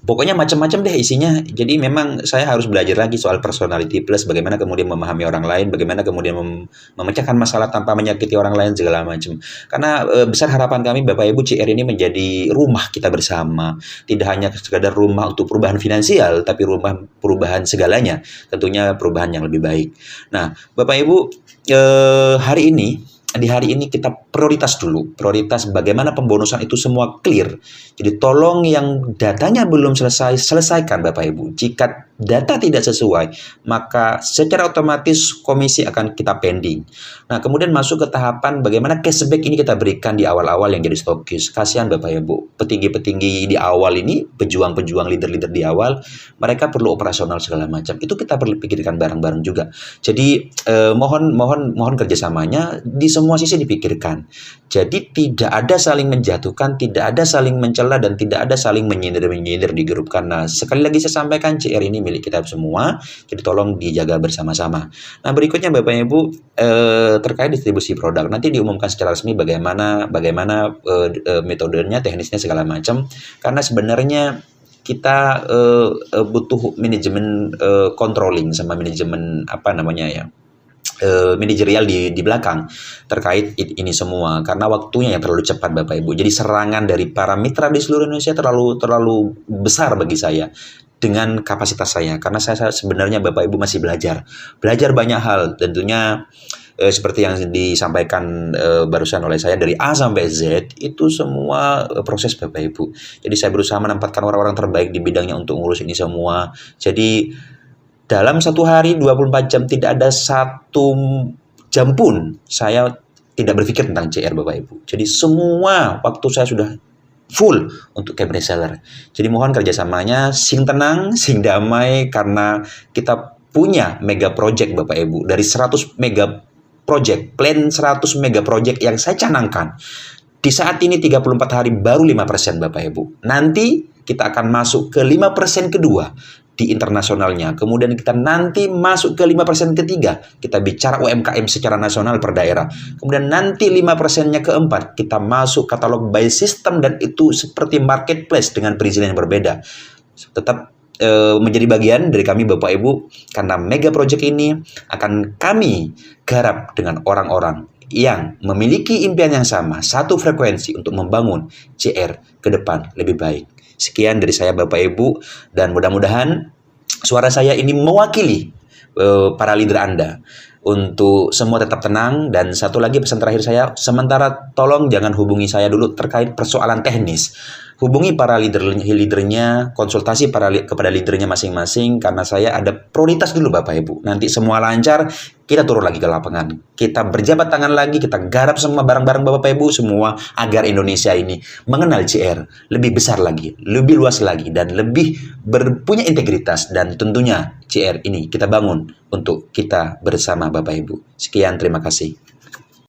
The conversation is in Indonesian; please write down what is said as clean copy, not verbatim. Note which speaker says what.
Speaker 1: Pokoknya macam-macam deh isinya. Jadi memang saya harus belajar lagi soal personality plus, bagaimana kemudian memahami orang lain, bagaimana kemudian memecahkan masalah tanpa menyakiti orang lain segala macam. Karena besar harapan kami Bapak Ibu, CR ini menjadi rumah kita bersama. Tidak hanya sekadar rumah untuk perubahan finansial, tapi rumah perubahan segalanya. Tentunya perubahan yang lebih baik. Nah, Bapak Ibu, di hari ini kita prioritas dulu. Prioritas bagaimana pembonusan itu semua clear. Jadi tolong yang datanya belum selesai, selesaikan Bapak Ibu. Jika data tidak sesuai, maka secara otomatis komisi akan kita pending. Nah, kemudian masuk ke tahapan bagaimana cashback ini kita berikan di awal-awal yang jadi stokis. Kasihan Bapak Ibu, petinggi-petinggi di awal ini, pejuang-pejuang leader-leader di awal, mereka perlu operasional segala macam. Itu kita perlu pikirkan bareng-bareng juga. Jadi mohon kerjasamanya di semua sisi dipikirkan. Jadi tidak ada saling menjatuhkan, tidak ada saling mencela, dan tidak ada saling menyindir di grup. Karena sekali lagi saya sampaikan, CR ini milik kita semua, jadi tolong dijaga bersama-sama. Nah, berikutnya Bapak Ibu, terkait distribusi produk, nanti diumumkan secara resmi bagaimana metodenya, teknisnya segala macam. Karena sebenarnya kita butuh manajemen controlling sama manajemen manajerial di belakang terkait ini semua, karena waktunya yang terlalu cepat Bapak Ibu. Jadi serangan dari para mitra di seluruh Indonesia terlalu besar bagi saya dengan kapasitas saya, karena saya sebenarnya Bapak Ibu masih belajar banyak hal. Tentunya seperti yang disampaikan barusan oleh saya, dari A sampai Z itu semua proses Bapak Ibu. Jadi saya berusaha menempatkan orang-orang terbaik di bidangnya untuk ngurus ini semua. Jadi dalam satu hari 24 jam tidak ada 1 jam pun saya tidak berpikir tentang CR Bapak Ibu. Jadi semua waktu saya sudah full untuk cap reseller. Jadi mohon kerjasamanya sing tenang, sing damai, karena kita punya mega project Bapak Ibu. Dari 100 mega project, plan 100 mega project yang saya canangkan. Di saat ini 34 hari baru 5% Bapak Ibu. Nanti kita akan masuk ke 5% kedua di internasionalnya. Kemudian kita nanti masuk ke 5% ketiga. Kita bicara UMKM secara nasional per daerah. Kemudian nanti 5%-nya keempat, kita masuk katalog by system, dan itu seperti marketplace dengan perizinan yang berbeda. Tetap menjadi bagian dari kami Bapak Ibu, karena mega project ini akan kami garap dengan orang-orang yang memiliki impian yang sama, satu frekuensi untuk membangun CR ke depan lebih baik. Sekian dari saya Bapak Ibu, dan mudah-mudahan suara saya ini mewakili para leader Anda untuk semua tetap tenang. Dan satu lagi pesan terakhir saya, sementara tolong jangan hubungi saya dulu terkait persoalan teknis. Hubungi para leadernya, konsultasi kepada leadernya masing-masing, karena saya ada prioritas dulu Bapak Ibu. Nanti semua lancar, kita turun lagi ke lapangan. Kita berjabat tangan lagi, kita garap semua bareng-bareng Bapak Ibu semua, agar Indonesia ini mengenal CR lebih besar lagi, lebih luas lagi, dan lebih punya integritas. Dan tentunya CR ini kita bangun untuk kita bersama Bapak Ibu. Sekian, terima kasih.